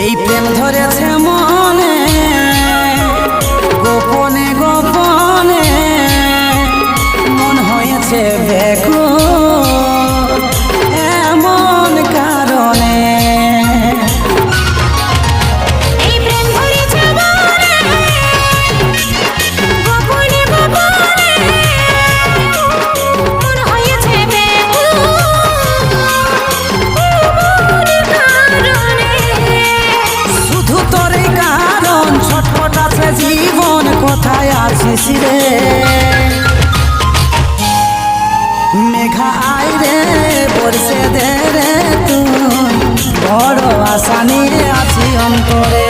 এই প্রেম ধরেছে মনে গোপনে গোপনে মন হয়েছে ব্যাকুল এমন কারণে। এই প্রেম ধরেছে মনে গোপনে গোপনে মন হয়েছে ব্যাকুল শুধু তোরই কারণ ছটফট আছে জীবন কোথায় আছিস রে মেঘা আই রে বর্ষে দে রে তুই বড় আশা নিয়ে আছি অন্তরে।